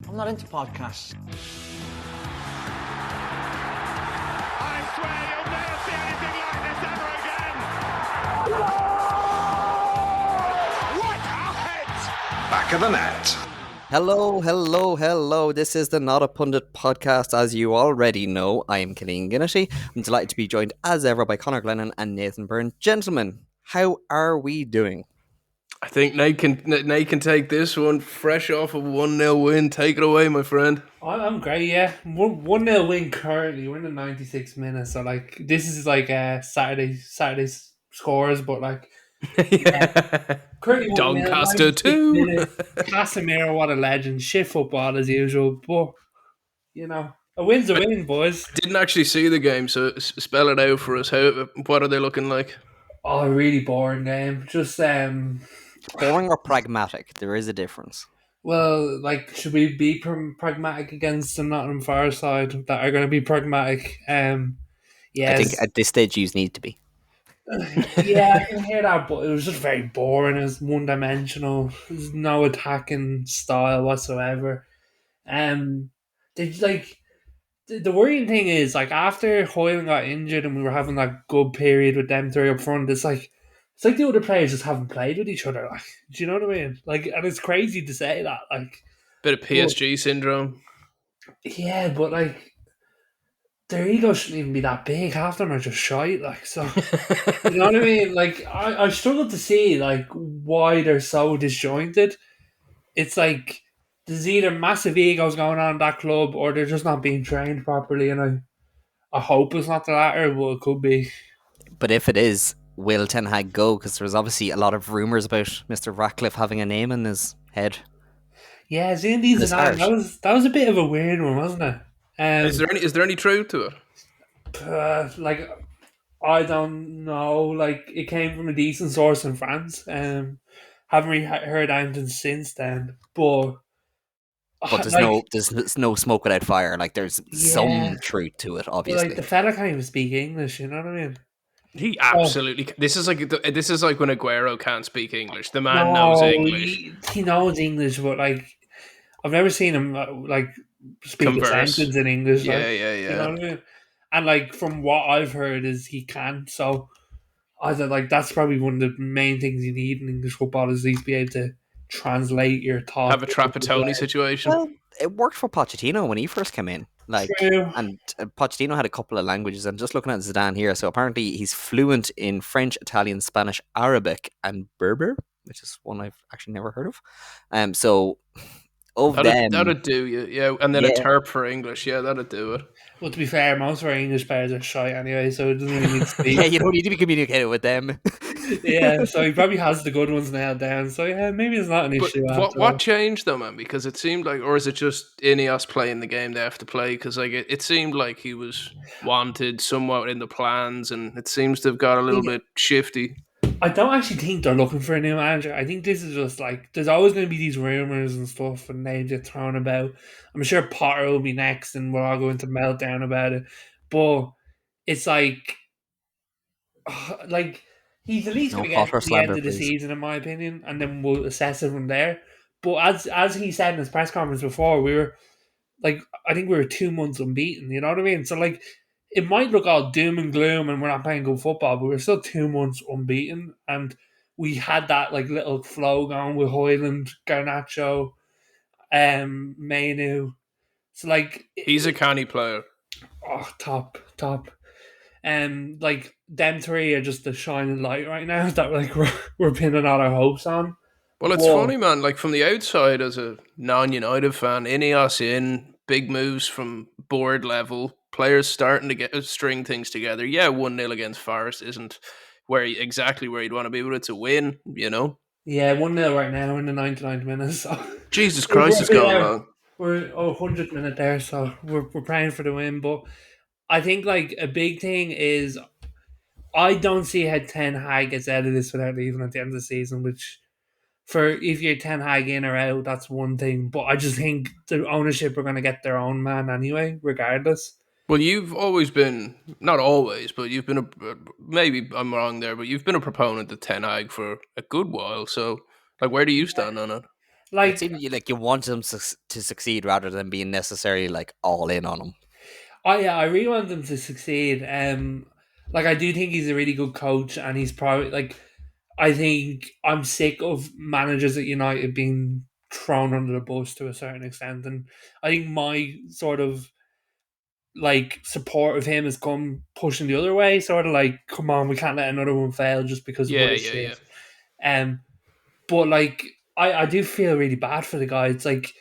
I'm not into podcasts. I swear you'll never see anything like this ever again. What a hit! Back of the net. Hello. This is the Not a Pundit podcast. As you already know, I am Killeen Ginnity. I'm delighted to be joined as ever by Conor Glennon and Nathan Byrne. Gentlemen, how are we doing? I think Nate can take this one fresh off a 1-0 win. Take it away, my friend. I'm great, yeah. 1-0 win currently. We're in the 96 minutes, so like this is like Saturday's scores, but like currently 1-0, Doncaster 96 2. minutes. Casemiro, what a legend. Shit football as usual, but you know, a win's a win, boys. Didn't actually see the game, so spell it out for us. What are they looking like? Oh, a really boring game. Just Boring or pragmatic? There is a difference. well, like, should we be pragmatic against the Nottingham Forest side that are going to be pragmatic? I Yes. think at this stage you need to be. Yeah, I can hear that, but it was just very boring. It was one dimensional. There's no attacking style whatsoever. They like the worrying thing is like after Hoyland got injured and we were having that good period with them three up front. It's like the other players just haven't played with each other. Like, do you know what I mean? Like, and it's crazy to say that. Like, Bit of PSG syndrome. yeah, but like their egos shouldn't even be that big. Half of them are just shite. Like, so you know what I mean? Like, I struggle to see like why they're so disjointed. It's like there's either massive egos going on in that club, or they're just not being trained properly. And I hope it's not the latter, but it could be. But if it is, will Ten Hag go? Because there's obviously a lot of rumours about Mr. Ratcliffe having a name in his head. Yeah, Zinedine It's Zidane. harsh. That was a bit of a weird one, wasn't it? Is there any truth to it? Like, I don't know. Like, it came from a decent source in France. Haven't really heard anything since then. But But like, there's no smoke without fire. Like there's yeah, some truth to it, but obviously. like the fella can't even speak English. You know what I mean? He absolutely. This is like when Aguero can't speak English. The man No, knows English. he knows English, but like I've never seen him like speak Converse. a sentence in English. Yeah, like, yeah. You know what I mean? And like from what I've heard is he can't. So I thought like that's probably one of the main things you need in English football is at least be able to translate your thoughts. Have a Trapattoni situation. Well, it worked for Pochettino when he first came in. Like, True. and Pochettino had a couple of languages. I'm just looking at Zidane here. So apparently he's fluent in French, Italian, Spanish, Arabic, and Berber, which is one I've actually never heard of. So of them, That'd do you, yeah. And then a Yeah. terp for English, yeah, that'd do it. Well, to be fair, most of our English players are shy anyway, so it doesn't really need to speak. yeah, you don't need to be communicating with them. Yeah, so he probably has the good ones nailed down. So yeah, maybe it's not an But issue. what changed though, man? Because it seemed like, or is it just Ineos playing the game they have to play? Because like it seemed like he was wanted somewhat in the plans, and it seems to have got a little bit shifty. I don't actually think they're looking for a new manager. I think this is just like there's always going to be these rumors and stuff and names get thrown about. I'm sure Potter will be next, and we're all going to meltdown about it. But it's like he's at least No going to get Potter to the end slander, of the please. season, in my opinion, and then we'll assess it from there. But as he said in his press conference before, we were like, I think we were 2 months unbeaten. You know what I mean? So like, it might look all doom and gloom, and we're not playing good football, but we're still 2 months unbeaten, and we had that like little flow going with Hoyland, Garnacho, Mainu. So like, He's a canny player. top. Like them three are just the shining light right now that like we're pinning all our hopes on. Well, it's Whoa. funny, man. Like from the outside, as a non-United fan, Ineos in big moves from board level, players starting to get string things together. Yeah, 1-0 against Forest isn't exactly where you'd want to be, but it's a win. You know. Yeah, 1-0 right now in the 99th minute. So Jesus Christ, it's going long. We're 100th minute there, so we're praying for the win. But I think like a big thing is I don't see how Ten Hag gets out of this without leaving at the end of the season. Which for if you're Ten Hag in or out, that's one thing. But I just think the ownership are going to get their own man anyway, regardless. Well, you've always been, not always, but you've been maybe I'm wrong there, but you've been a proponent of Ten Hag for a good while. So, like, where do you stand on it? It Like, seems like you want them to succeed rather than being necessarily like all in on them. I really want them to succeed. Like I do think he's a really good coach, and he's probably like I think I'm sick of managers at United being thrown under the bus to a certain extent, and I think my sort of like support of him has come pushing the other way, sort of like, come on, we can't let another one fail just because Yeah, we're yeah, yeah. shit. Um, but like I do feel really bad for the guy. It's like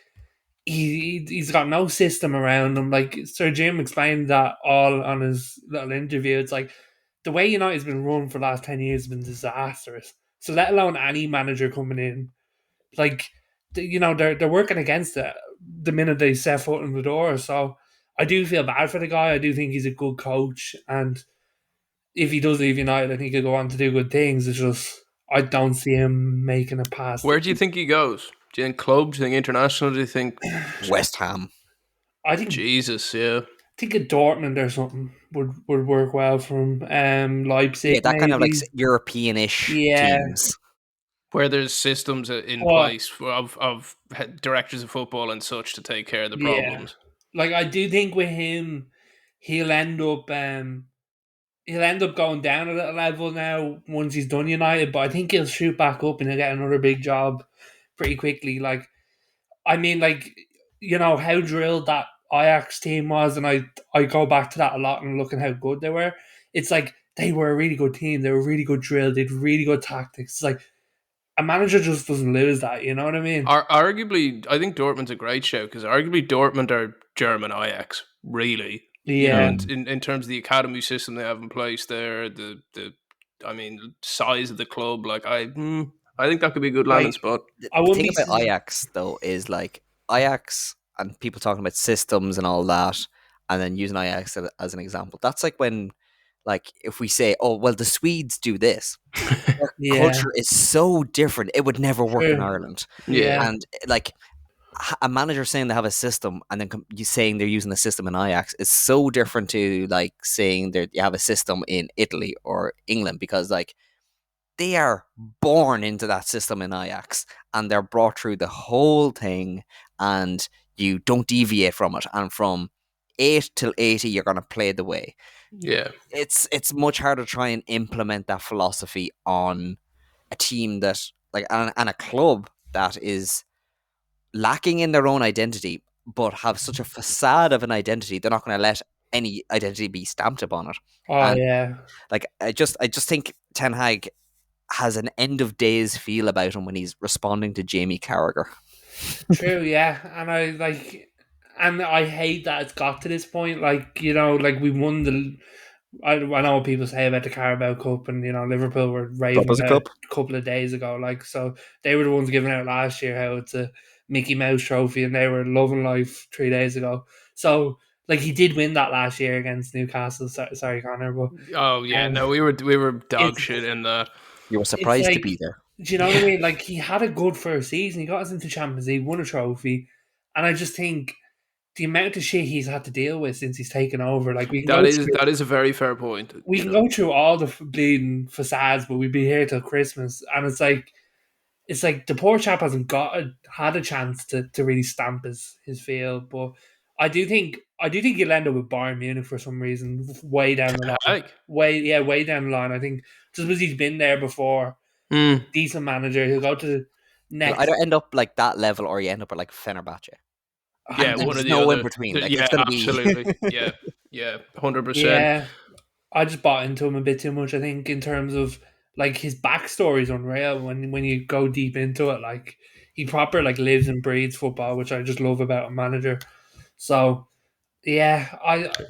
he's got no system around him. Like Sir Jim explained that all on his little interview. It's like the way United's been run for the last 10 years has been disastrous. So let alone any manager coming in, like they're working against it the minute they set foot in the door. So I do feel bad for the guy. I do think he's a good coach, and if he does leave United, I think he'll go on to do good things. It's just I don't see him making it past. Where do you think he goes? Do you think club? Do you think international? Do you think West Ham. I think Jesus? Yeah, a Dortmund or something would work well for him. Yeah, Leipzig that kind of like maybe. European-ish Yeah, teams. where there's systems in but place of directors of football and such to take care of the yeah, problems. like I do think with him, he'll end up he'll end up going down a little level now once he's done United. But I think he'll shoot back up and he'll get another big job pretty quickly. Like I mean, like how drilled that Ajax team was, and I go back to that a lot and looking how good they were. It's like they were a really good team. They were really good drill. They did really good tactics. It's like a manager just doesn't lose that. You know what I mean? Arguably, I think Dortmund's a great show because arguably Dortmund are German Ajax, really. You know, Yeah, in terms of the academy system they have in place there, I mean, size of the club, like I think that could be a good like landing spot. I The wouldn't thing be. about Ajax though is like Ajax and people talking about systems and all that, and then using Ajax as an example. That's like when, like, if we say, "Oh, well, the Swedes do this," their Yeah, culture is so different; it would never work in true. Ireland. Yeah, Yeah, And like a manager saying they have a system and then you saying they're using the system in Ajax is so different to like saying that you have a system in Italy or England, because like they are born into that system in Ajax and they're brought through the whole thing, and you don't deviate from it. And from 8 till 80, you're going to play the way. yeah, It's much harder to try and implement that philosophy on a team that like and a club that is lacking in their own identity, but have such a facade of an identity. They're not going to let any identity be stamped upon it. oh And yeah, like I just think Ten Hag has an end of days feel about him when he's responding to Jamie Carragher. true. Yeah, and I hate that it's got to this point. Like like we won the. I know what people say about the Carabao Cup, and Liverpool were Club raving as a about it club. a couple of days ago. Like, so they were the ones giving out last year how it's a Mickey Mouse trophy, and they were loving life 3 days ago. So like he did win that last year against Newcastle. Sorry, Connor, but oh yeah. um, No, we were dog it's shit in that. You were it's surprised to like, be there. do you know what I mean? Like he had a good first season. He got us into Champions League, won a trophy, and I just think the amount of shit he's had to deal with since he's taken over. Like That is a very fair point. we can go through all the bleeding facades, but we'd be here till Christmas, and it's like the poor chap hasn't had a chance to really stamp his field. But I do think he'll end up with Bayern Munich for some reason, way down the line. Like, Way down the line. I think just because he's been there before, decent manager. He'll go to the You'll next. either end up like that level or you end up at like Fenerbahce. yeah, And one or there's the no in other. between. Like Yeah, it's gonna be absolutely. Yeah, yeah, 100%. Yeah, I just bought into him a bit too much. I think in terms of like his backstory is unreal when you go deep into it. Like he proper like lives and breathes football, which I just love about a manager. So yeah,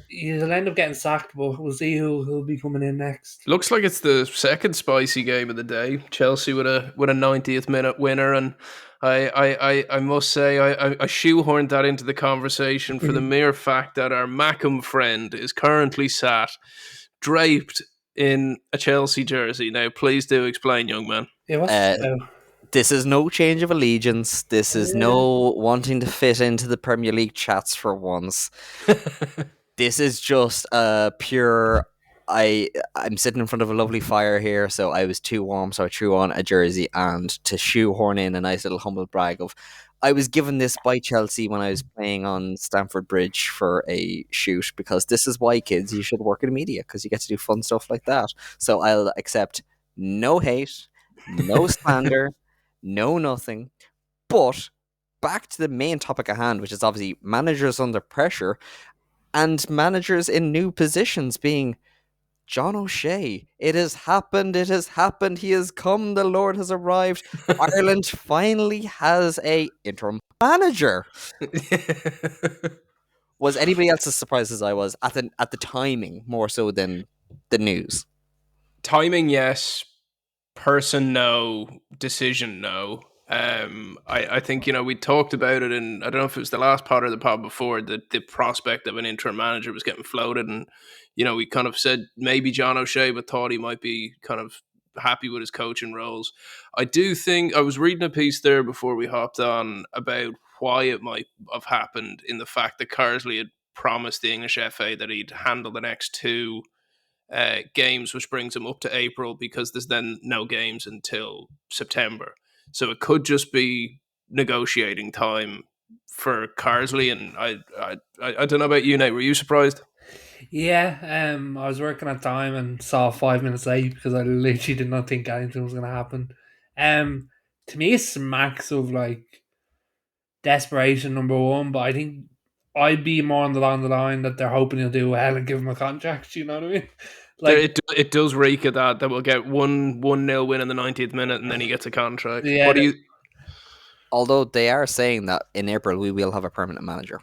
he'll end up getting sacked, but we'll see who'll be coming in next. Looks like it's the second spicy game of the day. Chelsea with a 90th minute winner, and I must say I shoehorned that into the conversation for the mere fact that our Mackham friend is currently sat draped in a Chelsea jersey. Now, please do explain, young man. Yeah, what's uh, this is no change of allegiance. This is no wanting to fit into the Premier League chats for once. This is just a pure I'm sitting in front of a lovely fire here, so I was too warm, so I threw on a jersey, and to shoehorn in a nice little humble brag of, I was given this by Chelsea when I was playing on Stamford Bridge for a shoot, because this is why, kids, you should work in media, because you get to do fun stuff like that. So I'll accept no hate, no slander, no nothing. But back to the main topic at hand, which is obviously managers under pressure and managers in new positions being John O'Shea. It has happened. It has happened. He has come. The Lord has arrived. Ireland finally has a interim manager. Was anybody else as surprised as I was at the timing more so than the news? Timing, yes. Person, no. Decision, no. I think, we talked about it in, I don't know if it was the last pod or the pod before, that the prospect of an interim manager was getting floated, and we kind of said maybe John O'Shea, but thought he might be kind of happy with his coaching roles. I do think I was reading a piece there before we hopped on about why it might have happened, in the fact that Carsley had promised the English FA that he'd handle the next two games, which brings him up to April, because there's then no games until September. So it could just be negotiating time for Carsley. And I don't know about you, Nate. Were you surprised? Yeah, I was working at time and saw 5 minutes late because I literally did not think anything was going to happen. To me, it smacks of like desperation, number one, but I think I'd be more along the line that they're hoping he'll do well and give him a contract. You know what I mean? Like, It does reek of that we'll get 1-0 win in the 90th minute and then he gets a contract. yeah, What do you? Although they are saying that in April we will have a permanent manager.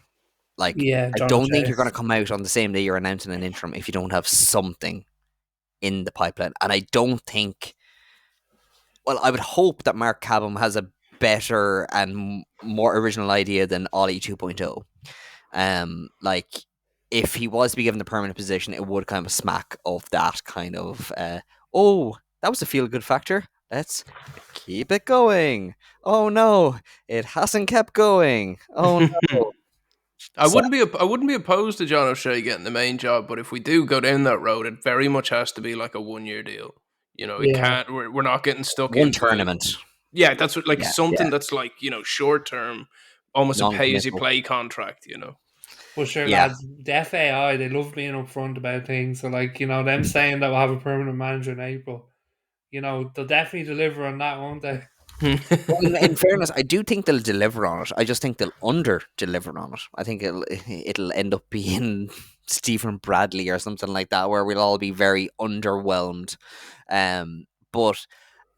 Like, yeah, I John don't think O'Shea. you're going to come out on the same day you're announcing an interim if you don't have something in the pipeline. And I don't think. Well, I would hope that Mark Cabham has a better and more original idea than Ollie 2.0. Like, if he was to be given the permanent position, it would kind of smack of that kind of, oh, that was a feel good factor. Let's keep it going. Oh no, it hasn't kept going. Oh no. I So, wouldn't be opposed to John O'Shea getting the main job, but if we do go down that road, it very much has to be like a 1-year deal. It Yeah, can't. We're not getting stuck one into. tournament, Yeah, that's what, like, yeah, something that's like, short term, almost a pay as you non-committal. play contract. but sure, Yeah, lads, the FAI, they love being upfront about things. So, like, them saying that we'll have a permanent manager in April, they'll definitely deliver on that, won't they? well, in fairness, I do think they'll deliver on it. I just think they'll under deliver on it. I think it'll end up being Stephen Bradley or something like that, where we'll all be very underwhelmed. But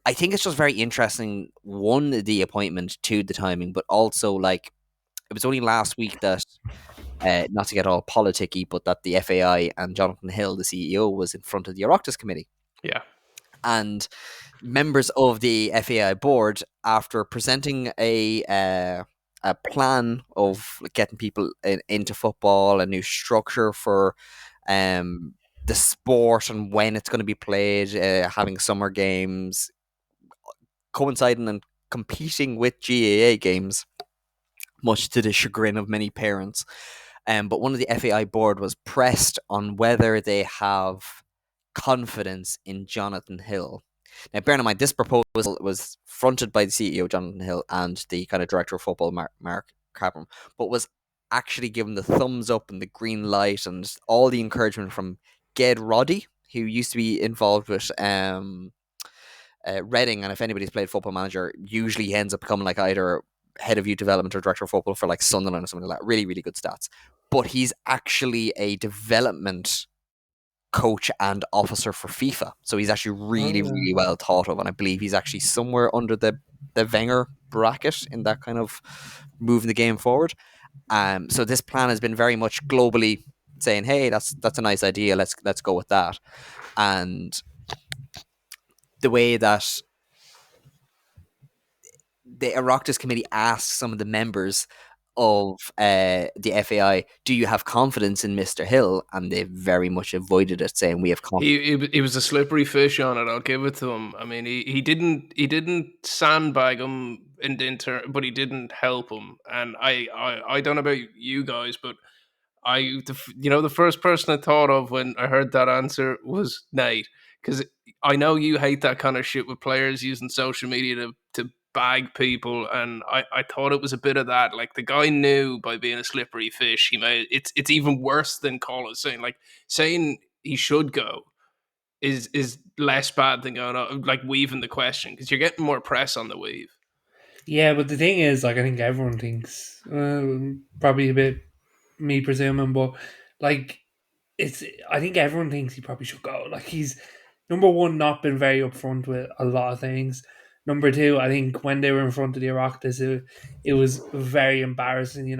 I think it's just very interesting. One, the appointment; two, the timing, but also like it was only last week that. Not to get all politicky, but that the FAI and Jonathan Hill, the CEO, was in front of the Oireachtas committee. Yeah. And members of the FAI board, after presenting a plan of getting people into football, a new structure for the sport and when it's going to be played, having summer games coinciding and competing with GAA games, much to the chagrin of many parents. But one of the FAI board was pressed on whether they have confidence in Jonathan Hill. Now, bear in mind, this proposal was fronted by the CEO, Jonathan Hill, and the kind of director of football, Mark Cabham, but was actually given the thumbs up and the green light and all the encouragement from Ged Roddy, who used to be involved with Reading, and if anybody's played Football Manager, usually he ends up becoming like either head of youth development or director of football for like Sunderland or something like that. Really, really good stats. But he's actually a development coach and officer for FIFA. So he's actually really, really well thought of. And I believe he's actually somewhere under the Wenger bracket in that kind of moving the game forward. So this plan has been very much globally saying, hey, that's a nice idea. Let's go with that. And the way that the Oireachtas committee asked some of the members of the FAI, do you have confidence in Mr. Hill? And they very much avoided it, saying we have confidence. He was a slippery fish on it. I'll give it to him. I mean, he didn't sandbag him in the but he didn't help him. And I don't know about you guys, but the first person I thought of when I heard that answer was Nate, because I know you hate that kind of shit with players using social media to bag people, and I thought it was a bit of that. Like, the guy knew by being a slippery fish, he made it's even worse than Colin saying he should go is less bad than going like weaving the question, because you're getting more press on the weave. Yeah, but the thing is, like, I think everyone thinks, probably a bit me presuming, but like, it's I think everyone thinks he probably should go. Like, he's number one, not been very upfront with a lot of things. Number two, I think when they were in front of the Oireachtas, it was very embarrassing.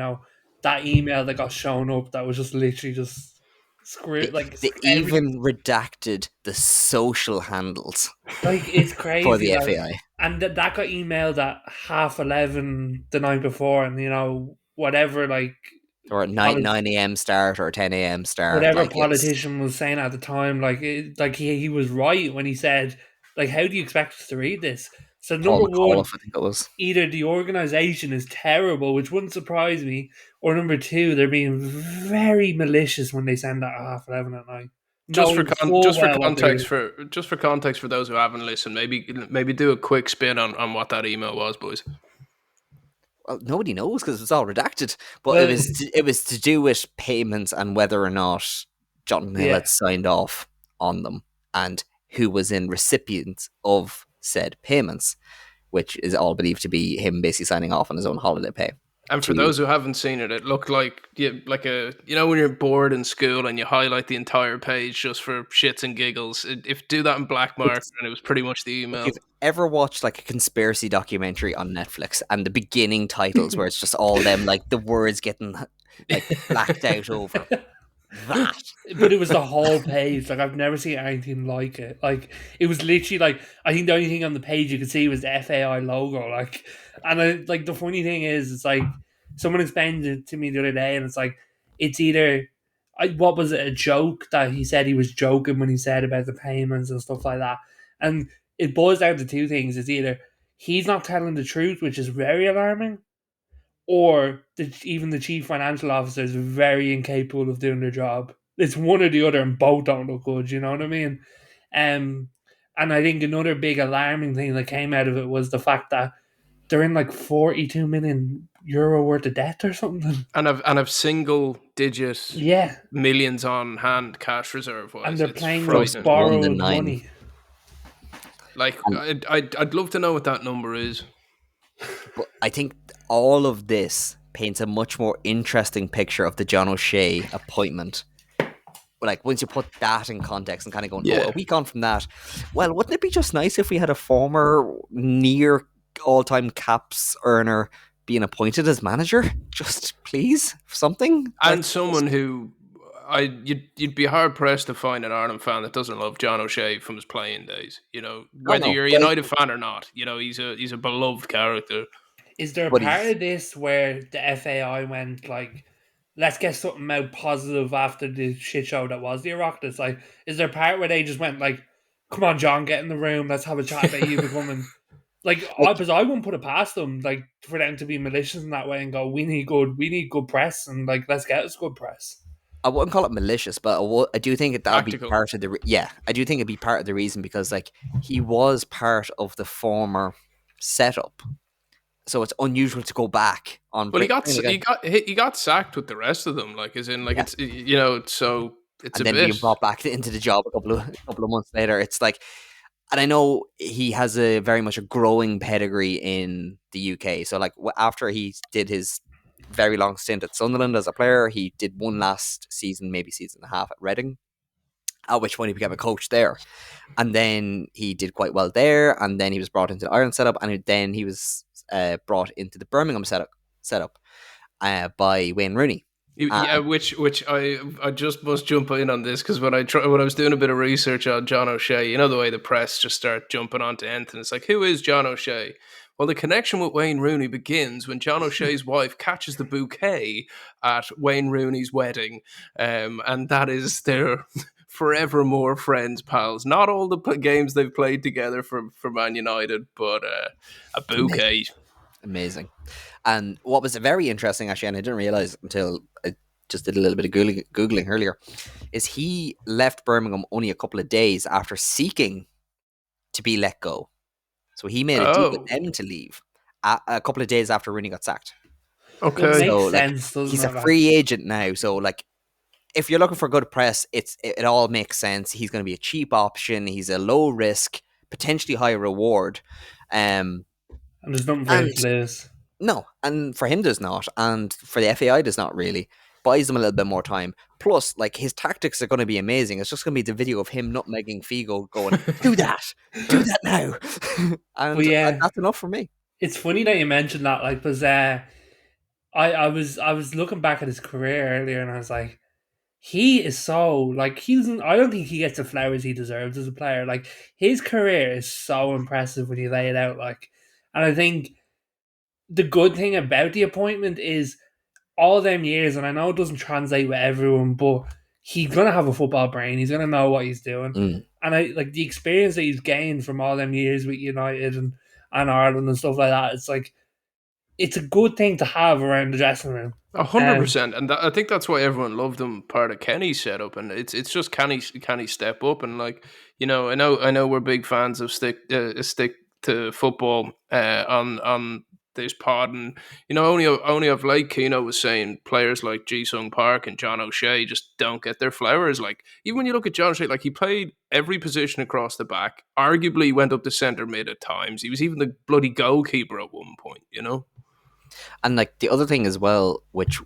That email that got shown up, that was just literally just They, screw like they every even redacted the social handles it's for crazy. the Like, FAI. and that got emailed at 11:30 the night before, and whatever, like, Or at 9 a.m. start or 10 a.m. start. whatever Like, it's politician was saying at the time, like, he was right when he said, like, how do you expect us to read this? So Paul number one, McAuliffe, I think it was. either the organization is terrible, which wouldn't surprise me, or number two, they're being very malicious when they send that at 11:30 at night, knowing full well what they're doing. Just for context for those who haven't listened, maybe do a quick spin on what that email was, boys. Well, nobody knows because it's all redacted. But Well, it was to do with payments and whether or not Jonathan Hill yeah. had signed off on them and who was in recipients of said payments, which is all believed to be him basically signing off on his own holiday pay. And for those who haven't seen it, it looked like when you're bored in school and you highlight the entire page just for shits and giggles. If do that in black mark, and it was pretty much the email. If you've ever watched like a conspiracy documentary on Netflix and the beginning titles where it's just all them, like the words getting like blacked out over that. But it was the whole page. Like, I've never seen anything like it. Like, it was literally like, I think the only thing on the page you could see was the FAI logo. Like, and like, the funny thing is, it's like, someone explained it to me the other day, and it's like, it's either, what was it, a joke that he said he was joking when he said about the payments and stuff like that. And it boils down to two things. It's either he's not telling the truth, which is very alarming, or even the chief financial officer is very incapable of doing their job. It's one or the other, and both don't look good. You know what I mean? And I think another big alarming thing that came out of it was the fact that they're in like 42 million euro worth of debt or something. And I've single digit millions on hand cash reserve wise. And they're it's playing with frightening. borrowed money. Like, I'd love to know what that number is. But I think all of this paints a much more interesting picture of the John O'Shea appointment. Like, once you put that in context and kind of going, a week on from that, well, wouldn't it be just nice if we had a former near all-time caps earner being appointed as manager? Just please, something. And someone who you'd be hard pressed to find an Ireland fan that doesn't love John O'Shea from his playing days. Whether you're a United fan or not, he's a beloved character. Is there a part of this where the FAI went like, let's get something out positive after the shit show that was the Oireachtas? Like, is there a part where they just went like, come on, John, get in the room, let's have a chat about you becoming... Like, because I wouldn't put it past them, like, for them to be malicious in that way and go, we need good press, and like, let's get us good press. I wouldn't call it malicious, but I do think that would be part of the I do think it'd be part of the reason, because like he was part of the former setup, so it's unusual to go back on. Well, he got sacked with the rest of them, like, as in, like, it's so it's and then being brought back into the job a couple of months later. It's like. And I know he has a very much a growing pedigree in the UK. So, like, after he did his very long stint at Sunderland as a player, he did one last season, maybe season and a half at Reading, at which point he became a coach there. And then he did quite well there. And then he was brought into the Ireland setup. And then he was brought into the Birmingham setup by Wayne Rooney. Which I just must jump in on this, because when I was doing a bit of research on John O'Shea, the way the press just start jumping onto anything. It's like, who is John O'Shea? Well, the connection with Wayne Rooney begins when John O'Shea's wife catches the bouquet at Wayne Rooney's wedding, and that is their forevermore friends, pals. Not all the games they've played together for Man United, but a bouquet. Amazing. And what was very interesting, actually, and I didn't realize until just did a little bit of googling earlier, is he left Birmingham only a couple of days after seeking to be let go. So he made a deal with Oh, them to leave a couple of days after Rooney got sacked. It okay. makes So like sense, doesn't he's a it? Like, free agent now. So like if you're looking for good press, it all makes sense. He's going to be a cheap option. He's a low risk, potentially high reward. and there's nothing for him And to lose. no, and for him there's not, and for the FAI there's not really. Buys them a little bit more time. Plus, like his tactics are going to be amazing. It's just going to be the video of him nutmegging Figo, going, "Do that now," But and yeah, that's enough for me. it's funny that you mentioned that, like, because I was looking back at his career earlier, and I was like, he is so like he doesn't. I don't think he gets the flowers he deserves as a player. Like his career is so impressive when you lay it out. Like, and I think the good thing about the appointment is all them years, and I know it doesn't translate with everyone, but he's gonna have a football brain. He's gonna know what he's doing, Mm. and I like the experience that he's gained from all them years with United and Ireland and stuff like that. It's like it's a good thing to have around the dressing room. 100%, and I think that's why everyone loved him. Part of Kenny's setup, and it's just can he step up and like I know we're big fans of stick to football on this pod, and only of late Keno was saying players like Ji Sung Park and John O'Shea just don't get their flowers. Like even when you look at John O'Shea, like he played every position across the back, arguably went up to centre mid at times. He was even the bloody goalkeeper at one point. And like the other thing as well, which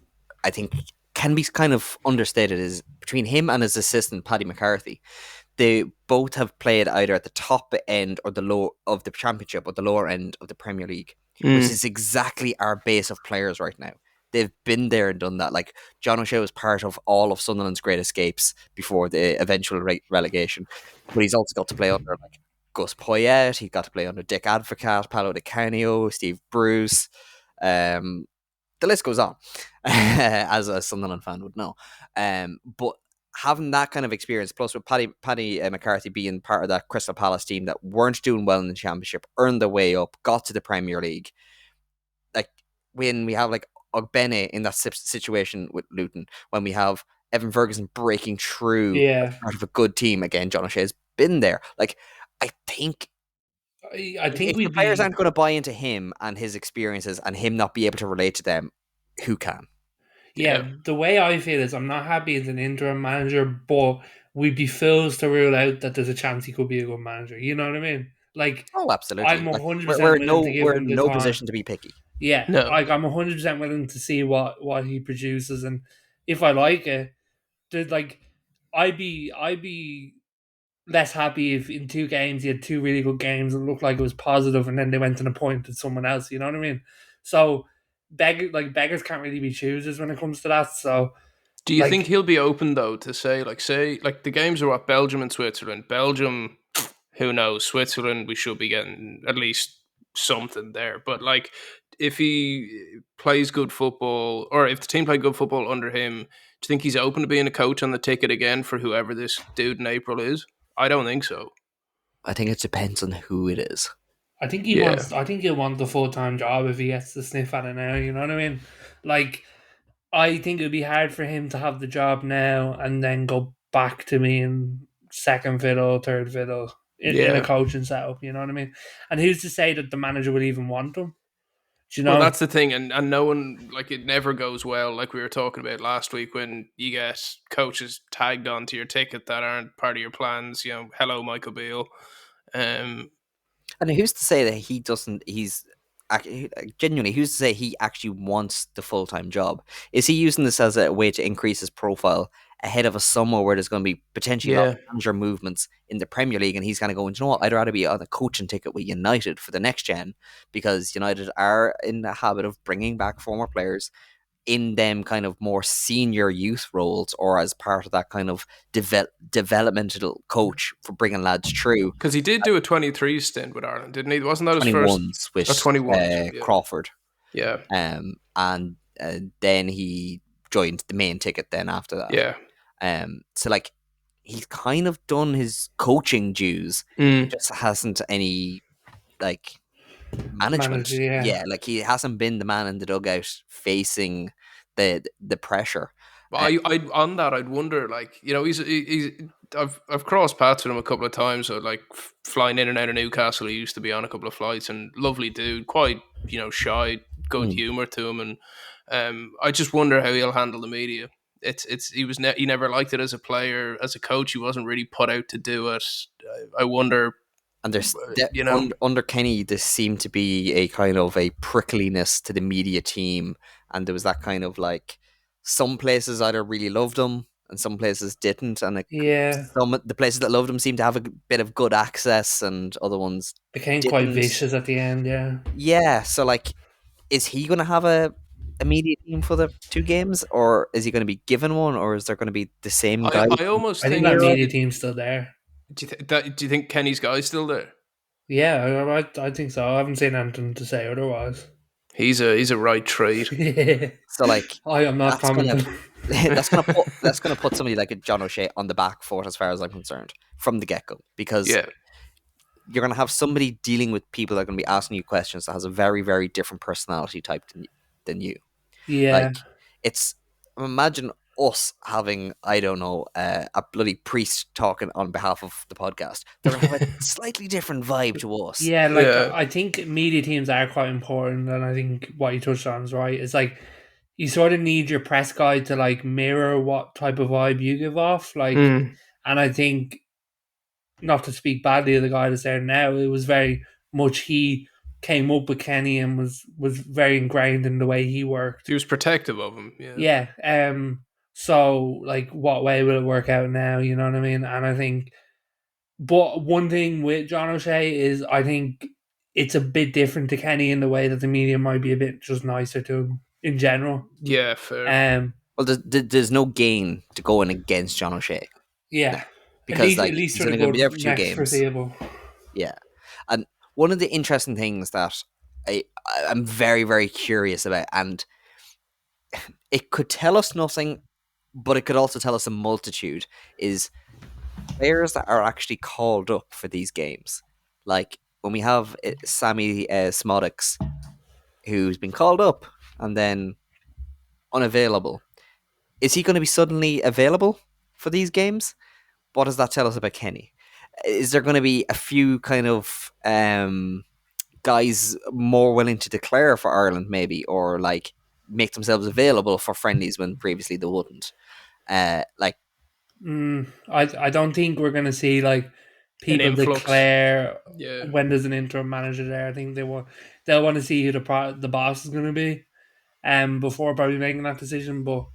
I think can be kind of understated, is between him and his assistant Paddy McCarthy. They both have played either at the top end or the low of the championship or the lower end of the Premier League, which is exactly our base of players right now. They've been there and done that. Like John O'Shea was part of all of Sunderland's great escapes before the eventual relegation, but he's also got to play under like Gus Poyet. He got to play under Dick Advocat, Paolo Di Canio, Steve Bruce. Um, the list goes on, as a Sunderland fan would know. But having that kind of experience, plus with Paddy McCarthy being part of that Crystal Palace team that weren't doing well in the Championship, earned their way up, got to the Premier League. Like when we have like Ogbene in that situation with Luton, when we have Evan Ferguson breaking through as Yeah, part of a good team again, John O'Shea's been there. Like I think I think if the we'd players be. aren't going to buy into him and his experiences and him not be able to relate to them, who can? Yeah, Yeah. the way I feel is I'm not happy as an interim manager, but we'd be fools to rule out that there's a chance he could be a good manager. You know what I mean? Like, Oh, I'm absolutely. Like we're 100% in willing to give we're him in the no time. position to be picky. Yeah, No. like I'm 100% willing to see what he produces, and if I like it, there's like I'd be less happy if in 2 games he had 2 really good games and looked like it was positive, and then they went and appointed someone else. You know what I mean? So beggars can't really be choosers when it comes to that. So Do you think like he'll be open though to say like the games are what, Belgium and Switzerland? Belgium, who knows? Switzerland, we should be getting at least something there. But like, if he plays good football, or if the team play good football under him, do you think he's open to being a coach on the ticket again for whoever this dude in April is? I don't think so. I think it depends on who it is. Yeah, I think he'll want the full time job if he gets to sniff at it now. You know what I mean? Like I think it'd be hard for him to have the job now and then go back to being second fiddle, third fiddle in a yeah. coaching setup. You know what I mean? And who's to say that the manager would even want him? Do you Well, know? that's the thing, and no one, like, it never goes well. Like we were talking about last week, when you get coaches tagged onto your ticket that aren't part of your plans. Hello, Michael Beale. Um, And who's to say that he doesn't? Genuinely, who's to say he actually wants the full time job? Is he using this as a way to increase his profile ahead of a summer where there's going to be potentially a lot yeah, of manager movements in the Premier League, and he's kind of going, you know what? I'd rather be on a coaching ticket with United for the next gen, because United are in the habit of bringing back former players in them kind of more senior youth roles, or as part of that kind of developmental coach for bringing lads through. because he did do a 23 stint with Ireland, didn't he? Wasn't that his first? 21s with 21s. Yeah, Crawford, yeah, and then he joined the main ticket then after that. yeah. So like he's kind of done his coaching dues. He Mm. just hasn't any like management. Manager, yeah. Yeah, like he hasn't been the man in the dugout facing the pressure. Well, I on that, I'd wonder, like, I've crossed paths with him a couple of times. So, like, flying in and out of Newcastle, he used to be on a couple of flights, and lovely dude, quite shy, good Mm. humor to him, and I just wonder how he'll handle the media. He never liked it as a player, as a coach. He wasn't really put out to do it. I wonder, And there's you know, under Kenny, there seemed to be a kind of a prickliness to the media team, and there was that kind of like some places either really loved him and some places didn't, and Yeah, some the places that loved him seemed to have a bit of good access, and other ones became quite didn't. vicious at the end. Yeah, Yeah, so like, is he going to have a media team for the two games, or is he going to be given one, or is there going to be the same guy I almost I think think. that era? media team's still there. Do you think Kenny's guy's still there? Yeah, I think so. I haven't seen anything to say otherwise. He's a right treat. So like, I am not that's gonna commenting. that's gonna put somebody like a John O'Shea on the back foot as far as I'm concerned from the get go, because Yeah, you're gonna have somebody dealing with people that are gonna be asking you questions that has a very very different personality type than you. Yeah, Like, it's imagine us having, I don't know, a bloody priest talking on behalf of the podcast. They're gonna have a slightly different vibe to us. yeah. Like yeah. I think media teams are quite important, and I think what you touched on is right. It's like you sort of need your press guy to like mirror what type of vibe you give off. Like, Mm. and I think not to speak badly of the guy that's there now, it was very much he came up with Kenny and was very ingrained in the way he worked. He was protective of him. Yeah, Yeah. So like what way will it work out now? You know what I mean? And I think but one thing with John O'Shea is I think it's a bit different to Kenny in the way that the media might be a bit just nicer to him in general. yeah, fair. Well, there's no gain to going against John O'Shea Yeah. because At like least he's for the only going to be good there for two next games. foreseeable. Yeah, and one of the interesting things that I'm very very curious about, and it could tell us nothing, but it could also tell us a multitude, is players that are actually called up for these games. Like when we have Sammy Smodics, who's been called up and then unavailable. Is he going to be suddenly available for these games? What does that tell us about Kenny? Is there going to be a few kind of guys more willing to declare for Ireland, maybe, or like make themselves available for friendlies when previously they wouldn't? Like, I don't think we're gonna see like An people influx. declare Yeah, when there's an interim manager there. I think they'll want to see who the boss is gonna be, before probably making that decision. But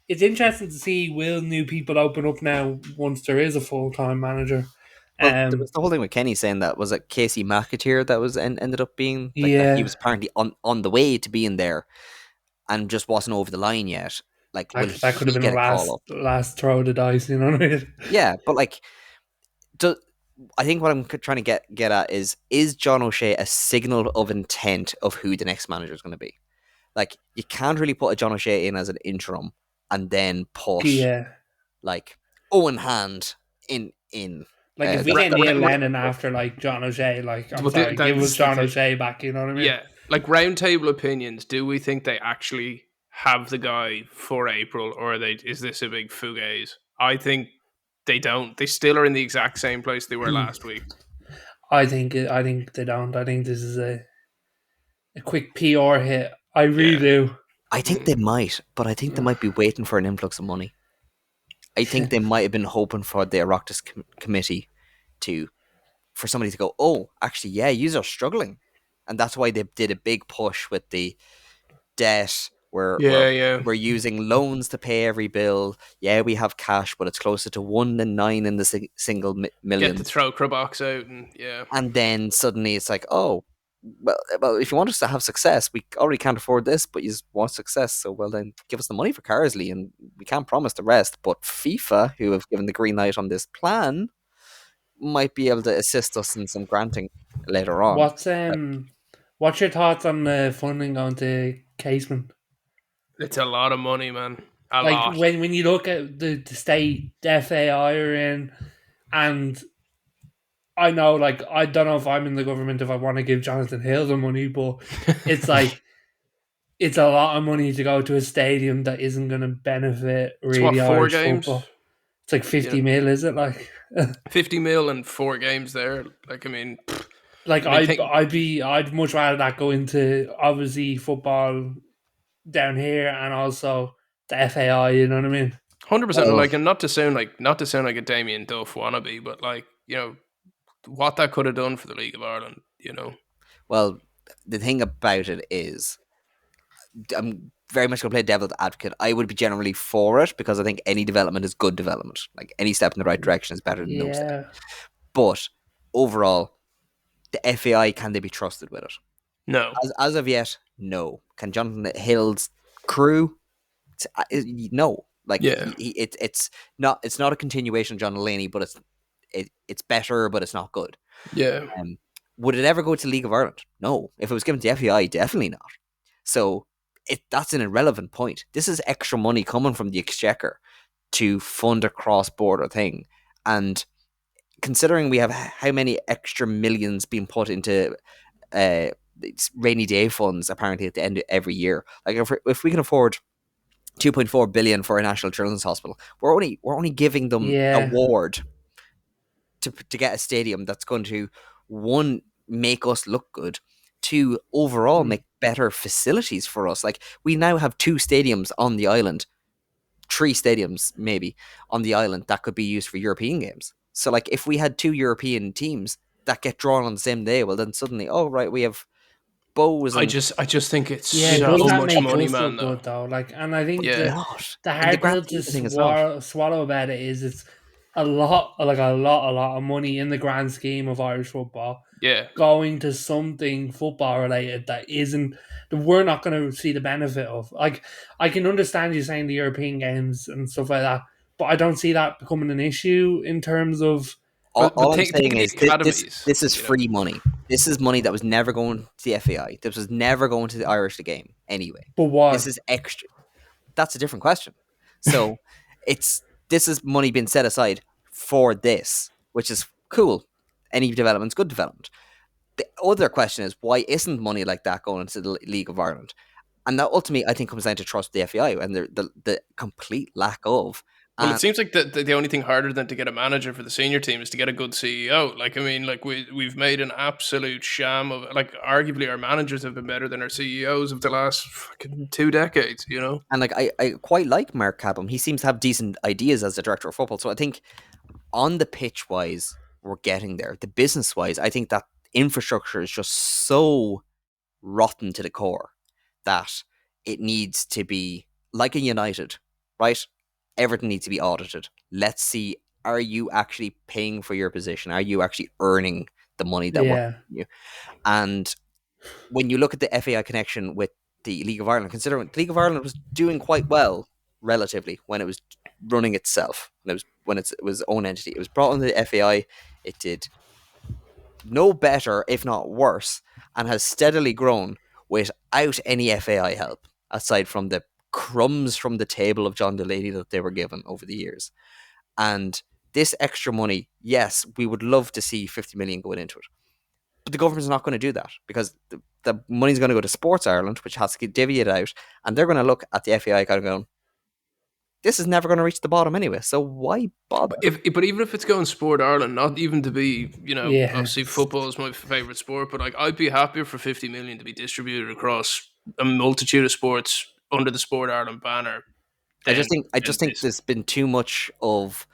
it's interesting to see will new people open up now once there is a full time manager. well, there was Um, the whole thing with Kenny saying that was it Casey McAteer that was ended up being like that. He yeah, was apparently on the way to being there and just wasn't over the line yet. Like, will that could have he been the get a call up? last throw of the dice. You know what I mean? Yeah, but like, do, I think what I'm trying to get at is John O'Shea a signal of intent of who the next manager is going to be? Like, you can't really put a John O'Shea in as an interim and then put Yeah. like Owen Hand in. Like if The we get Ra- Neil ra- Lennon after like John O'Shea, like I'm but sorry, give us that's the John thing. O'Shea back. You know what I mean? Yeah, like roundtable opinions. Do we think they actually have the guy for April, or is this a big fugazi? I think they don't. They still are in the exact same place they were last week. I think they don't. I think this is a quick PR hit. I really Yeah, do. I think they might, but I think they might be waiting for an influx of money. I think they might have been hoping for the Oireachtas committee for somebody to go, oh, actually, yeah, yous are struggling, and that's why they did a big push with the debt. yeah. We're using loans to pay every bill. Yeah, we have cash, but it's closer to 1 than 9 in the single Get million. to throw Krabox out, and yeah, And then suddenly it's like, oh, well, if you want us to have success, we already can't afford this, but you want success. So, well, then give us the money for Carsley, and we can't promise the rest. But FIFA, who have given the green light on this plan, might be able to assist us in some granting later on. What's what's your thoughts on the funding going to Casement? it's a lot of money, man. A Like lot. when you look at the state the FAI are in, and I know like I don't know if I'm in the government if I want to give Jonathan Hill the money, but it's like it's a lot of money to go to a stadium that isn't going to benefit It's what, really 4 Irish games? football. It's like Yeah, 50 mil, is it? Like, 50 mil and 4 games there. Like, like think I'd much rather that go into obviously football down here and also the FAI. You know what I mean? 100%. Well, Like, and not to sound like a Damien Duff wannabe, but like, what that could have done for the League of Ireland. well, the thing about it is, I'm very much going to play devil's advocate. I would be generally for it because I think any development is good development. Like any step in the right direction is better than no step. Yeah, But overall, the FAI, can they be trusted with it? No. As of yet, no. Can Jonathan Hill's crew? No. Like Yeah. it's not a continuation of John Delaney, but it's better, but it's not good. Yeah. Um, would it ever go to League of Ireland? No. If it was given to the FAI, definitely not. So that's an irrelevant point. This is extra money coming from the Exchequer to fund a cross-border thing, and considering we have how many extra millions being put into uh, rainy day funds apparently at the end of every year, like if we can afford 2.4 billion for a national children's hospital, we're only giving them a yeah, ward to get a stadium that's going to, one, make us look good, two, overall mm, make better facilities for us. Like we now have two stadiums on the island, three stadiums maybe on the island that could be used for European games. So like if we had two European teams that get drawn on the same day, well then suddenly, oh right, we have Bows I and just I just think it's yeah. big Does so that much make money, us man, look though. good though? Like, and I think Yeah. not the in the hard grand pill scheme to of things. It's not. swallow about it is it's a lot of money in the grand scheme of Irish football Yeah. going to something football related that we're not going to see the benefit of. Like, I can understand you saying the European games and stuff like that, but I don't see that becoming an issue in terms of All, But all I'm think saying of the is this academies, this is free money. This is money that was never going to the FAI. This was never going to the Irish the game anyway. but This what? is extra. That's a different question. So it's this is money being set aside for this, which is cool. Any development's good development. The other question is why isn't money like that going into the League of Ireland? And that ultimately, I think, comes down to trust the FAI and the complete lack of. well, it And seems like the only thing harder than to get a manager for the senior team is to get a good CEO. Like, like we've made an absolute sham of, like, arguably our managers have been better than our CEOs of the last fucking 2 decades. and like I quite like Mark Cabham. He seems to have decent ideas as the director of football. So I think on the pitch wise, we're getting there. The business wise, I think that infrastructure is just so rotten to the core that it needs to be like a United, right? Everything needs to be audited. Let's see, are you actually paying for your position? Are you actually earning the money that we're Yeah, paying you? And when you look at the FAI connection with the League of Ireland, considering the League of Ireland was doing quite well relatively when it was running itself, it was own entity. It was brought under the FAI. It did no better, if not worse, and has steadily grown without any FAI help, aside from the crumbs from the table of John Delaney that they were given over the years. And this extra money, yes, we would love to see 50 million going into it. But the government's not going to do that because the money's going to go to Sports Ireland, which has to get divvied out, and they're going to look at the FAI kind of going, this is never going to reach the bottom anyway, so why bother? But even if it's going Sport Ireland, not even to be, yeah, obviously football is my favorite sport, but like I'd be happier for 50 million to be distributed across a multitude of sports under the Sport Ireland banner than I just think this. there's been too much of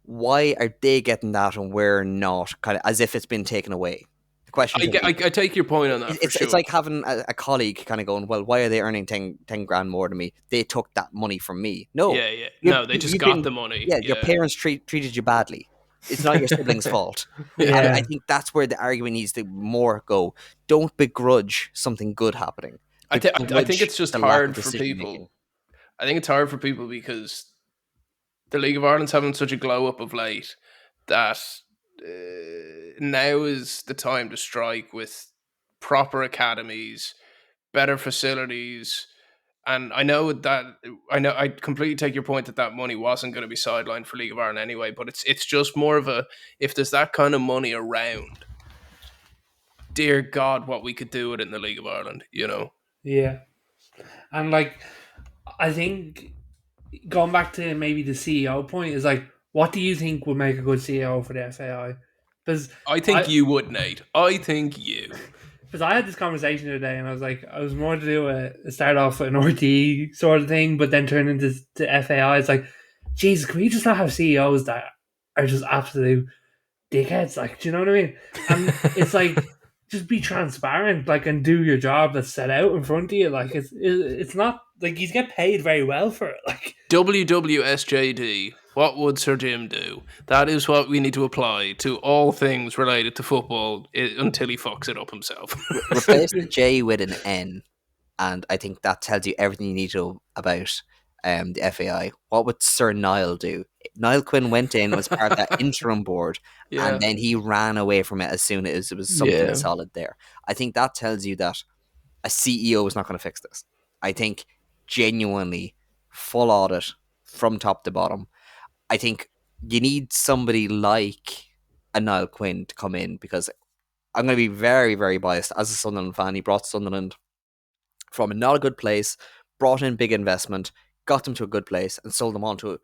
why are they getting that and we're not, kind of as if it's been taken away. The question should be, I take your point on that for it's sure. like having a colleague kind of going, well, why are they earning 10 grand more than me? They took that money from me. No, Yeah, yeah. No, they just you've got been, the money. yeah, your Yeah. parents treated you badly. It's not your sibling's fault. And Yeah. I yeah, think that's where the argument needs to more go. Don't begrudge something good happening. I think Begrudge it's just the lack of hard for decision making. people. I think it's hard for people because the League of Ireland's having such a glow up of late that now is the time to strike with proper academies, better facilities. And I completely take your point that that money wasn't going to be sidelined for League of Ireland anyway. But it's just more of a, if there's that kind of money around, dear God, what we could do it in the League of Ireland. yeah. And like, I think going back to maybe the CEO point is like, what do you think would make a good CEO for the FAI? Because I think I you would, Nate. I think you. because I had this conversation the other day, and I was like, I was more to do a start off an RT sort of thing, but then turn into the FAI. It's like, Jesus, can we just not have CEOs that are just absolute dickheads? Like, do you know what I mean? And it's like, just be transparent, like, and do your job that's set out in front of you. Like, it's not like he's get paid very well for it. Like, WWSJD. What would Sir Jim do? That is what we need to apply to all things related to football until he fucks it up himself. Replace the J with an N, and I think that tells you everything you need to know about the FAI. What would Sir Niall do? Niall Quinn went in, was part of that interim board, and Yeah. then he ran away from it as soon as it was something Yeah. solid there. I think that tells you that a CEO is not going to fix this. I think genuinely full audit from top to bottom. I think you need somebody like a Niall Quinn to come in, because I'm going to be very, very biased as a Sunderland fan. He brought Sunderland from not a good place, brought in big investment, got them to a good place, and sold them on to,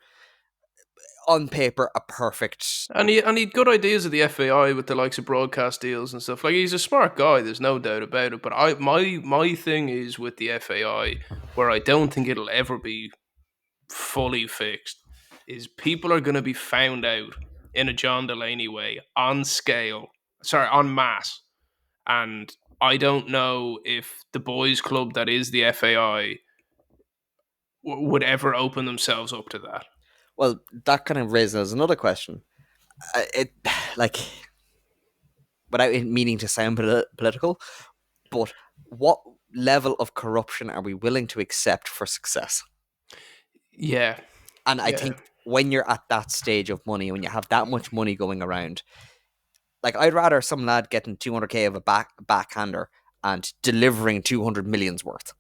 on paper, a perfect. And he had good ideas of the FAI with the likes of broadcast deals and stuff. Like, he's a smart guy, there's no doubt about it. But my thing is with the FAI, where I don't think it'll ever be fully fixed, is people are going to be found out in a John Delaney way on scale, on mass. And I don't know if the boys' club that is the FAI would ever open themselves up to that. Well, that kind of raises another question. It, like, without it meaning to sound political, but what level of corruption are we willing to accept for success? Yeah. And I Yeah. think when you're at that stage of money, when you have that much money going around, like, I'd rather some lad getting 200k of a backhander and delivering 200 million's worth.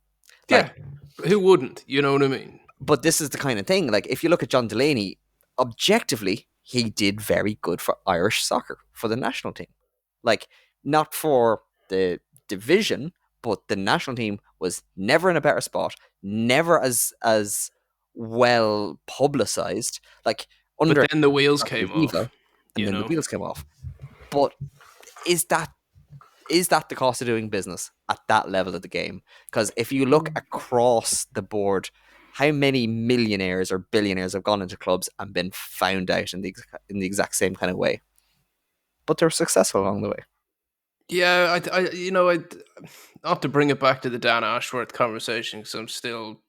Like, Yeah. Who wouldn't? You know what I mean? but this is the kind of thing, like, if you look at John Delaney, objectively, he did very good for Irish soccer, for the national team. Like, not for the division, but the national team was never in a better spot, never as well publicized. Like, under But then the wheels came off. and then the wheels came off. But is that the cost of doing business at that level of the game? Because if you look across the board, how many millionaires or billionaires have gone into clubs and been found out in the exact same kind of way, but they're successful along the way? Yeah, I not to bring it back to the Dan Ashworth conversation, because I'm still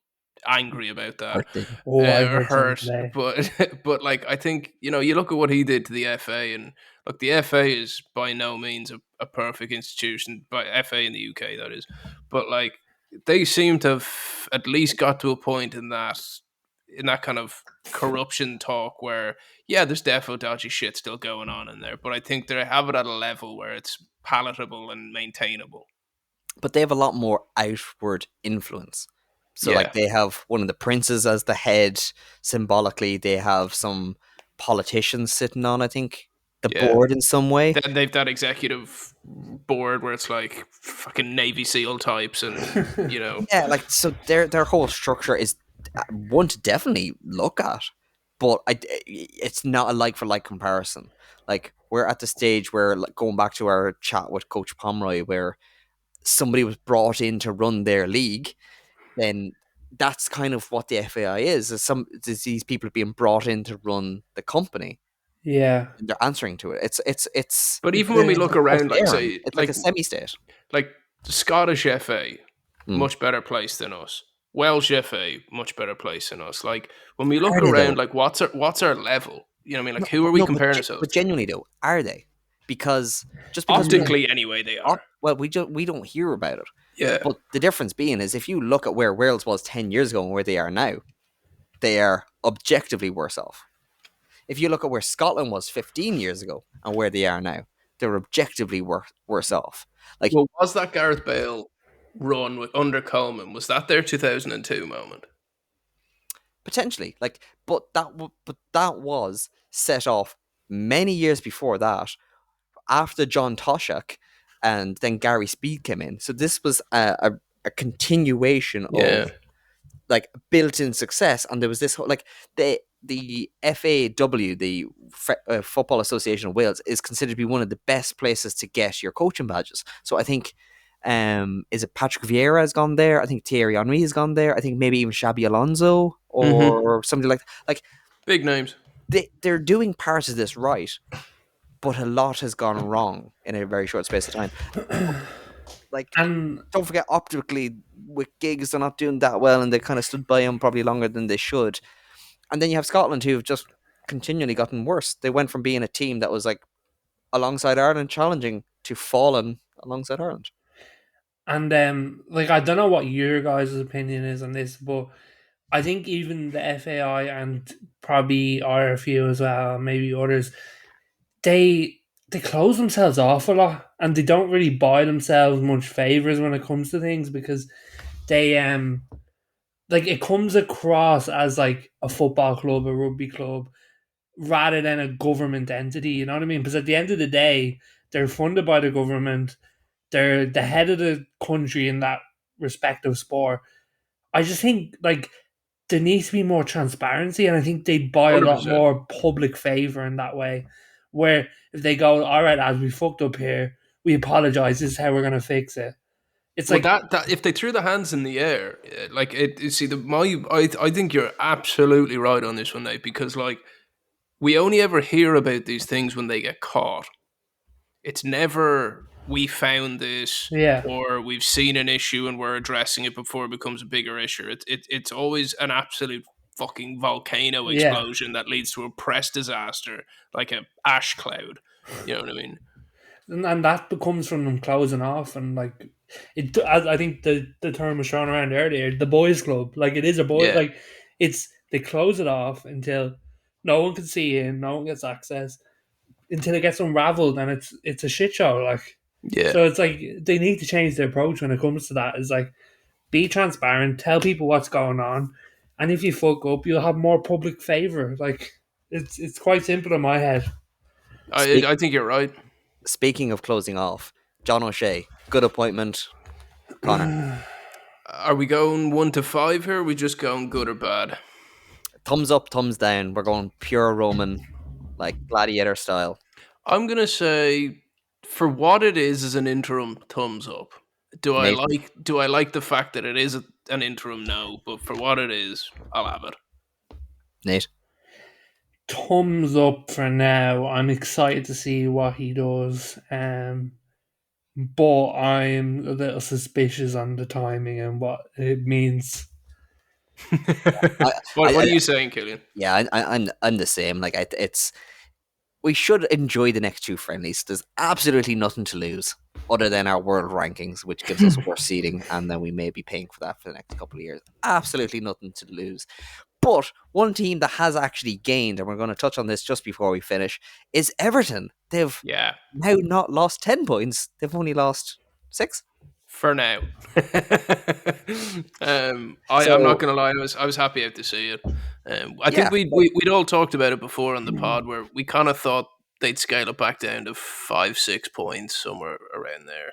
angry about that. oh, I Or heard hurt, something today. but like, I think, you look at what he did to the FA, and look, the FA is by no means a perfect institution, by FA in the UK, that is, but like, they seem to have at least got to a point in that kind of corruption talk where, yeah, there's defo dodgy shit still going on in there, but I think they have it at a level where it's palatable and maintainable. But they have a lot more outward influence. So, Yeah. like, they have one of the princes as the head. Symbolically, they have some politicians sitting on, I think, the Yeah. board in some way. Then they've that executive board where it's like fucking Navy SEAL types, and Yeah, like, so their whole structure is one to definitely look at, but it's not a like for like comparison. Like, we're at the stage where, like, going back to our chat with Coach Pomeroy, where somebody was brought in to run their league, then that's kind of what the FAI is. Is these people being brought in to run the company, Yeah. and they're answering to it. It's But even when we look around, like, Aaron. say, It's like a semi-state. like the Scottish FA, Hmm. much better place than us. Welsh FA, much better place than us. Like, when we look Are they, around, though? like, what's our level? You know what I mean? Like, who are we comparing ourselves But to? genuinely, though, are they? Because just because Optically, anyway, they are. well, we don't hear about it. Yeah. But the difference being is, if you look at where Wales was 10 years ago and where they are now, they are objectively worse off. If you look at where Scotland was 15 years ago and where they are now, they're objectively worse off. Like, Well, was that Gareth Bale run under Coleman? Was that their 2002 moment? potentially, like, but that was set off many years before that, after John Toshak, and then Gary Speed came in. So this was a continuation Yeah. of like built-in success, and there was this whole, like the FAW, the Football Association of Wales, is considered to be one of the best places to get your coaching badges. So I think, is it Patrick Vieira has gone there? I think Thierry Henry has gone there. I think maybe even Xabi Alonso or something like that. Like Big names. they're doing parts of this right, but a lot has gone wrong in a very short space of time. Like, And don't forget, optically, with gigs, they're not doing that well, and they kind of stood by him probably longer than they should. And then you have Scotland, who've just continually gotten worse. They went from being a team that was like alongside Ireland, challenging, to fallen alongside Ireland. like, I don't know what your guys' opinion is on this, but I think even the FAI and probably RFU as well, maybe others, they close themselves off a lot, and they don't really buy themselves much favors when it comes to things, because they like, it comes across as like a football club, a rugby club, rather than a government entity. You know what I mean? Because at the end of the day, they're funded by the government. They're the head of the country in that respective sport. I just think, like, there needs to be more transparency, and I think they buy a lot 100%. more public favor in that way. Where if they go, all right, as we fucked up here, we apologize. This is how we're gonna fix it. It's Well, like, that if they threw their hands in the air, like it. You see, I think you're absolutely right on this one, Nate, because like we only ever hear about these things when they get caught. It's never we found this yeah, or we've seen an issue and we're addressing it before it becomes a bigger issue. It's always an absolute fucking volcano yeah. explosion that leads to a press disaster, like a ash cloud. You know what I mean? And that becomes from them closing off, and like, it. I think the term was thrown around earlier. The boys' club, like, it is a boy. Yeah, Like, it's they close it off until no one can see in, no one gets access, until it gets unraveled, and it's a shit show. Like, yeah. so it's like they need to change their approach when it comes to that. It's like, be transparent, tell people what's going on, and if you fuck up, you'll have more public favor. Like, it's quite simple in my head. Speak, I think you're right. Speaking of closing off, John O'Shea, good appointment. Connor, Are we going 1 to 5 here? Or are we just going good or bad? thumbs up, thumbs down. We're going pure Roman, like gladiator style. I'm gonna say, for what it is as an interim, thumbs up. Nate, Do I like the fact that it is an interim? No, but for what it is, I'll have it. Nate. Thumbs up for now. I'm excited to see what he does. But I'm a little suspicious on the timing and what it means. I, What I are you saying, Killian? yeah, I'm the same. Like, it's we should enjoy the next two friendlies. There's absolutely nothing to lose other than our world rankings, which gives us worse seeding, and then we may be paying for that for the next couple of years. Absolutely nothing to lose. But one team that has actually gained, and we're going to touch on this just before we finish, is Everton. They've Yeah, now not lost 10 points. They've only lost 6. for now. I'm not So gonna lie. I was happy out to see it. I think yeah, like, we'd all talked about it before on the pod where we kind of thought they'd scale it back down to 5 6 points somewhere around there.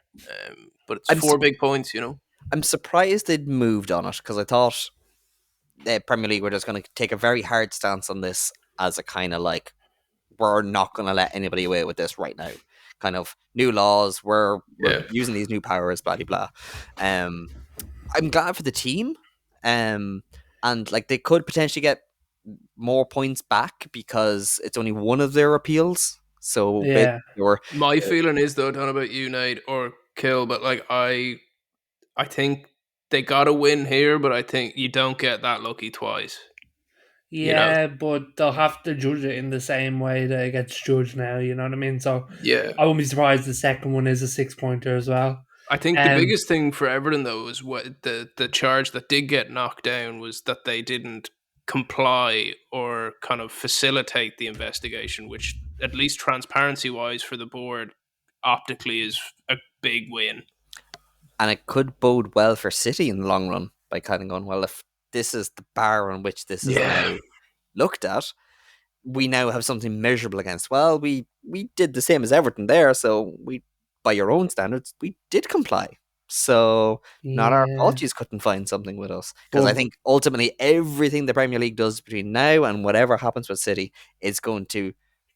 But it's I'm four big points, you know. I'm surprised they'd moved on it, because I thought the Premier League were just going to take a very hard stance on this as a kind of like, we're not going to let anybody away with this right now. Kind of new laws, we're Yeah. using these new powers, blah blah blah. I'm glad for the team, and like they could potentially get more points back because it's only one of their appeals. So Yeah. they were My feeling is though, I don't know about you, Nate or Kill, but like I think they got to win here, but I think you don't get that lucky twice. You know? Yeah, but they'll have to judge it in the same way that it gets judged now, you know what I mean? So Yeah. I wouldn't be surprised the second one is a 6 pointer as well. I think the Um, biggest thing for Everton though is what the charge that did get knocked down was that they didn't comply or kind of facilitate the investigation, which at least transparency wise for the board optically is a big win. and it could bode well for City in the long run by kind of going, well, if this is the bar on which this is Yeah. now looked at, we now have something measurable against. Well, we did the same as Everton there, so we, by your own standards, we did comply. So not our Yeah. fault you couldn't find something with us. Because I Well, think ultimately everything the Premier League does between now and whatever happens with City is going to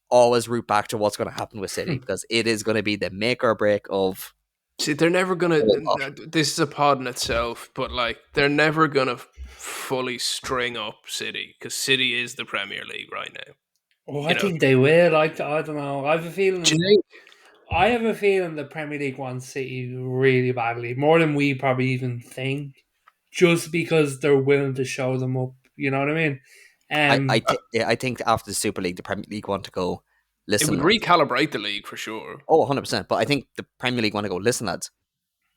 always root back to what's going to happen with City, because it is going to be the make or break of See, they're never gonna. the whole lot. This is a pod in itself, but like they're never gonna fully string up City because City is the Premier League right now. I think they will. Like, I don't know. Do you think? I have a feeling the Premier League wants City really badly, more than we probably even think, just because they're willing to show them up. You know what I mean? I think after the Super League, the Premier League want to go, It would listen, recalibrate the league for sure. 100%. But I think the Premier League want to go, listen, lads,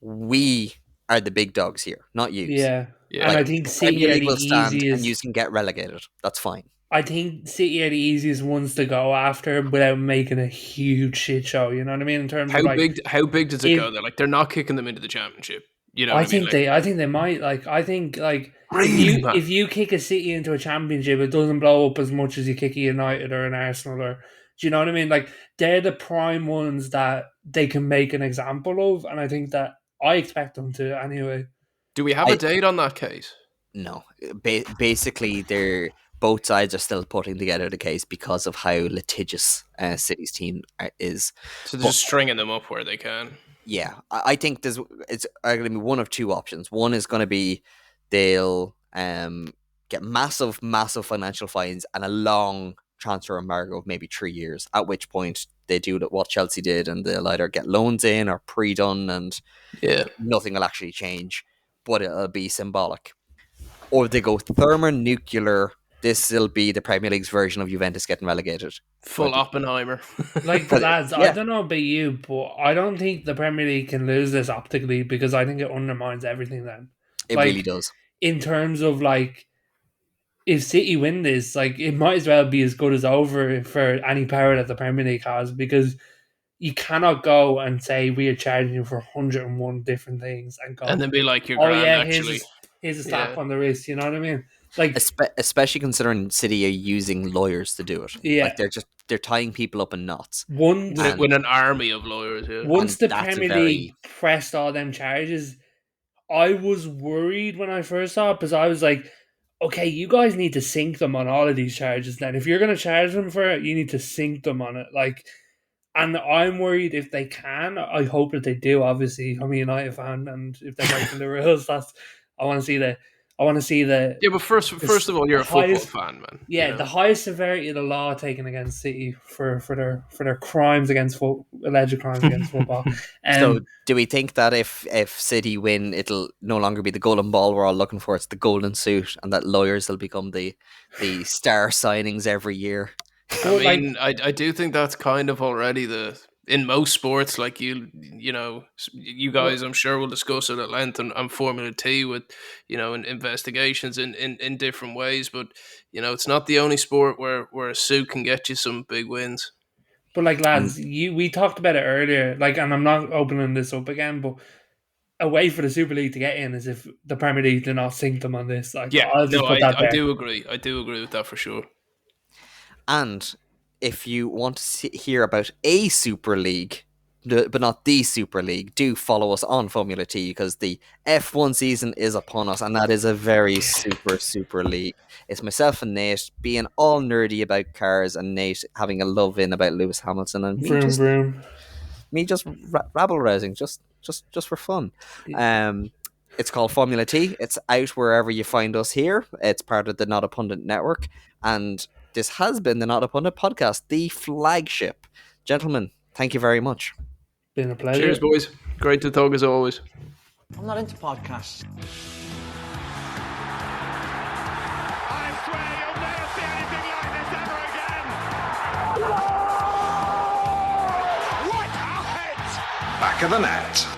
we are the big dogs here, not yous. Yeah. Yeah. And Like, I think the City Premier are League the will stand and you easiest. can get relegated. That's fine. I think City are the easiest ones to go after without making a huge shit show. You know what I mean? In terms of like, How big does it if go there? Like they're not kicking them into the championship. You know what I mean? Like I think they might. Like, I think like really, man. if you kick a City into a championship, it doesn't blow up as much as you kick a United or an Arsenal, or do you know what I mean? Like, they're the prime ones that they can make an example of, and I think that I expect them to anyway. Do we have a I date on that case? No. Basically, they're both sides are still putting together the case because of how litigious City's team is. So they're But just stringing them up where they can. yeah, I think it's going to be one of two options. One is going to be they'll get massive financial fines and a long transfer embargo of maybe 3 years. At which point they do what Chelsea did, and they'll either get loans in or pre-done, and Yeah. nothing will actually change, but it'll be symbolic. Or they go thermonuclear. This will be the Premier League's version of Juventus getting relegated. Full Oppenheimer. Like, lads, I Yeah, don't know about you, but I don't think the Premier League can lose this optically, because I think it undermines everything then. it really Like, does. in terms of like, if City win this, like, it might as well be as good as over for any power that the Premier League has, because you cannot go and say we are charging you for 101 different things and go, And then be like, you're oh grand, yeah, actually. here's a slap Yeah. on the wrist. You know what I mean? Like, Especially considering City are using lawyers to do it. yeah, Like they're tying people up in knots. once And With an army of lawyers, yeah. once the that's a Premier League very pressed all them charges, I was worried when I first saw it, because I was like, okay, you guys need to sink them on all of these charges. Then, if you're going to charge them for it, you need to sink them on it. Like, and I'm worried if they can. I hope that they do. Obviously, I'm a United fan, and if they're breaking the rules, that's I want to see the. I want to see the. Yeah, but first of all, you're a football highest- fan, man. Yeah, you know? the highest severity of the law taken against City for their crimes against alleged crimes against football. so do we think that if City win, it'll no longer be the golden ball we're all looking for, it's the golden suit, and that lawyers will become the star signings every year? I mean, I do think that's kind of already in most sports, like you guys, I'm sure will discuss it at length and Formula T with, in investigations in different ways. But, it's not the only sport where a suit can get you some big wins. But like, lads, we talked about it earlier, like, and I'm not opening this up again, but a way for the Super League to get in is if the Premier League do not sink them on this. Like, Yeah, I'll just no, put that I there. do agree. I do agree with that for sure. And if you want to hear about a Super League, but not the Super League, do follow us on Formula T, because the F1 season is upon us, and that is a very super league. It's myself and Nate being all nerdy about cars, and Nate having a love in about Lewis Hamilton, and Vroom, vroom. me just rabble rousing, just for fun. It's called Formula T. It's out wherever you find us here. It's part of the Not a Pundit network, and this has been the Not a Pundit podcast, the flagship. Gentlemen, thank you very much. Been a pleasure. Cheers, boys. Great to talk as always. I'm not into podcasts. I swear you'll never see anything like this ever again. What a hit! Back of the net.